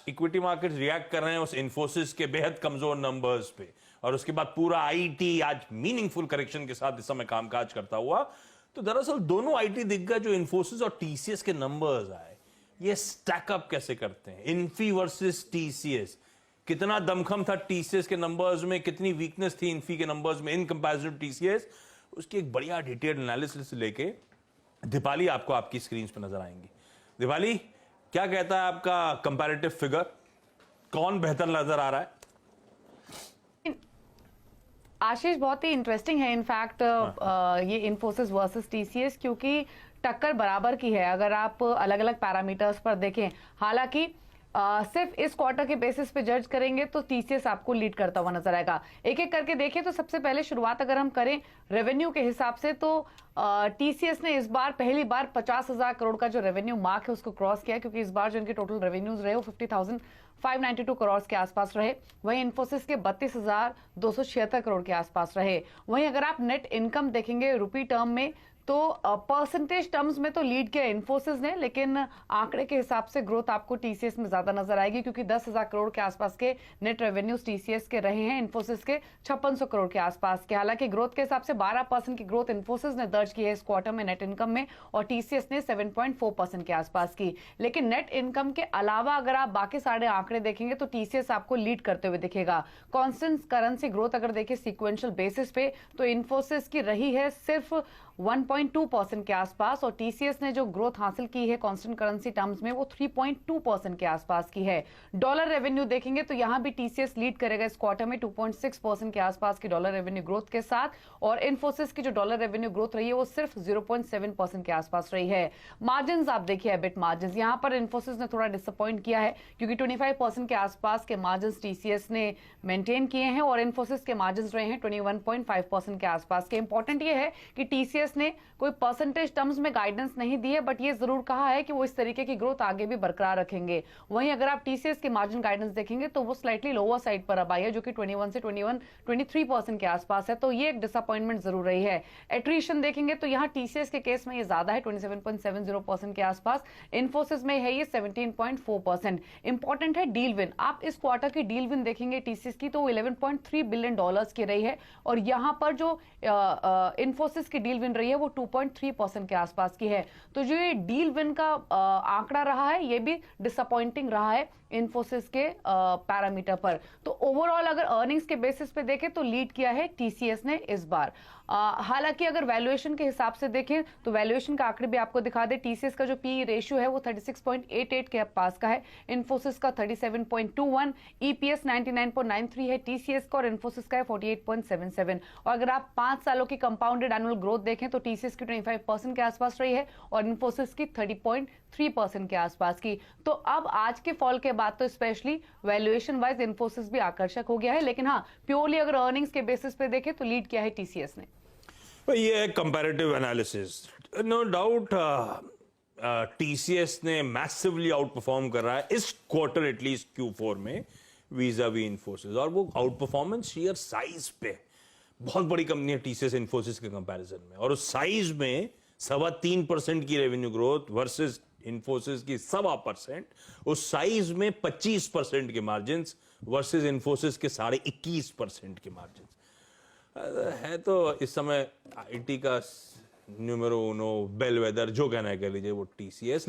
Equity market react कर रहे हैं उस इन्फोसिस के बेहद कमजोर नंबर्स पे, और उसके बाद पूरा आईटी आज मीनिंगफुल करेक्शन के साथ इस समय कामकाज करता हुआ। तो दरअसल दोनों आईटी दिग्गज जो इन्फोसिस और टीसीएस के नंबर्स आए, ये स्टैकअप कैसे करते हैं? इन्फी वर्सेस टीसीएस, कितना दमखम था टीसीएस के नंबर्स में, कितनी वीकनेस थी इन्फी के नंबर्स में इन कंपैरिजन टू टीसीएस, उसकी एक बढ़िया डिटेल्ड एनालिसिस लेके दीपाली आपको आपकी स्क्रीन पर नजर आएंगी। दीपाली, क्या कहता है आपका कंपैरेटिव फिगर, कौन बेहतर नजर आ रहा है? आशीष, बहुत ही इंटरेस्टिंग है इनफैक्ट ये इन्फोसिस वर्सेस टीसीएस, क्योंकि टक्कर बराबर की है अगर आप अलग अलग पैरामीटर्स पर देखें। हालांकि सिर्फ इस क्वार्टर के बेसिस पे जज करेंगे तो टीसीएस आपको लीड करता हुआ नजर आएगा। एक एक करके देखें तो सबसे पहले शुरुआत अगर हम करें रेवेन्यू के हिसाब से, तो टीसीएस ने इस बार पहली बार 50,000 करोड़ का जो रेवेन्यू मार्क है उसको क्रॉस किया, क्योंकि इस बार जो इनके टोटल रेवेन्यूज रहे वो 50,592 करोड़ के आसपास रहे। वहीं इन्फोसिस के 32,276 करोड़ के आसपास रहे। वहीं अगर आप नेट इनकम देखेंगे रुपी टर्म में, तो परसेंटेज टर्म्स में तो लीड किया इन्फोसिस ने, लेकिन आंकड़े के हिसाब से ग्रोथ आपको टीसीएस में ज्यादा नजर आएगी, क्योंकि 10,000 करोड़ के आसपास के नेट रेवेन्यूज टीसीएस के रहे हैं, इन्फोसिस के 5600 करोड़ के आसपास के। हालांकि ग्रोथ के हिसाब से 12% की ग्रोथ इन्फोसिस ने दर्ज की है इस क्वार्टर में नेट इनकम में, और टीसीएस ने 7.4% के आसपास की। लेकिन नेट इनकम के अलावा अगर आप बाकी सारे आंकड़े देखेंगे तो टीसीएस आपको लीड करते हुए दिखेगा। कॉन्स्टेंट करेंसी ग्रोथ अगर देखिए सीक्वेंशियल बेसिस पे, तो इन्फोसिस की रही है सिर्फ 1.2% के आसपास, और टीसीएस ने जो ग्रोथ हासिल की है कांस्टेंट करेंसी टर्म्स में वो 3.2% के आसपास की है। डॉलर रेवेन्यू देखेंगे तो यहां भी टीसीएस लीड करेगा इस क्वार्टर में 2.6% के आसपास की डॉलर रेवेन्यू ग्रोथ के साथ, और इन्फोसिस की जो डॉलर रेवेन्यू ग्रोथ रही है वो सिर्फ 0.7% के आसपास रही है। मार्जिन आप देखिए, एबिट मार्जिन यहां पर इन्फोसिस ने थोड़ा डिसअपॉइंट किया है, क्योंकि 25% के आसपास के मार्जिन टीसीएस ने मेंटेन किए हैं, और इन्फोसिस के मार्जिन रहे हैं 21.5% के आसपास के। इंपॉर्टेंट ये है कि टीसीएस ने कोई परसेंटेज टर्म्स में गाइडेंस नहीं दी है, बट ये जरूर कहा है कि वो इस तरीके की ग्रोथ आगे भी बरकरार रखेंगे। वहीं अगर आप टीसीएस के मार्जिन गाइडेंस देखेंगे तो वो स्लाइटली लोअर साइड पर अब आई है, जो कि 21 से 23% के आसपास है, तो ये एक डिसअपॉइंटमेंट जरूर रही है। एट्रीशन देखेंगे तो यहाँ टीसीएस के केस में ये ज्यादा है 27.70% के आसपास, इन्फोसिस में है ये 17.4%। इंपॉर्टेंट है डील विन, आप इस क्वार्टर की डील विन देखेंगे टीसीएस की तो $11.3 बिलियन की रही है, और यहां पर जो इन्फोसिस की डील विन रही है वो 2.3% के आसपास की है। तो जो ये डील विन का आंकड़ा रहा है ये भी डिसअपॉइंटिंग रहा है इन्फोसिस के पैरामीटर पर। तो ओवरऑल अगर अर्निंग्स के बेसिस पे देखें तो लीड किया है टीसीएस ने इस बार। हालांकि अगर वैल्यूएशन के हिसाब से देखें तो वैल्यूएशन का आंकड़े भी आपको दिखा दे। टीसीएस का जो पी रेशियो है वो 36.88 के पास का है, इन्फोसिस का 37.21, ईपीएस 99.93 है टीसीएस का, और इन्फोसिस का है 48.77। और अगर आप 5 सालों की कंपाउंडेड एनुअल ग्रोथ देखें तो टीसीएस की 25% के आसपास रही है, और इन्फोसिस की 30.3% के आसपास की। तो अब आज के फॉल के बाद तो स्पेशली वैल्यूएशन वाइज इन्फोसिस भी आकर्षक हो गया है, लेकिन हाँ प्योरली अगर अर्निंग्स के बेसिस पे देखें तो लीड किया है टीसीएस ने। ये है comparative analysis, no doubt TCS ने मैसिवली आउट परफॉर्म कर रहा है इस क्वार्टर, एटलीस्ट Q4 में वीजा वी इन्फोसिस, और वो आउट परफॉर्मेंस शेयर साइज पे बहुत बड़ी कंपनी है टीसीएस इन्फोसिस के कंपैरिजन में, और उस साइज में 3.25% की रेवेन्यू ग्रोथ वर्सेस इन्फोसिस की 1.25%, उस साइज में 25% के मार्जिन वर्सेस इन्फोसिस के 21.5% के मार्जिन है। तो इस समय आईटी का न्यूमेरो उनो बेलवेदर जो कहना है कह लीजिए वो टीसीएस।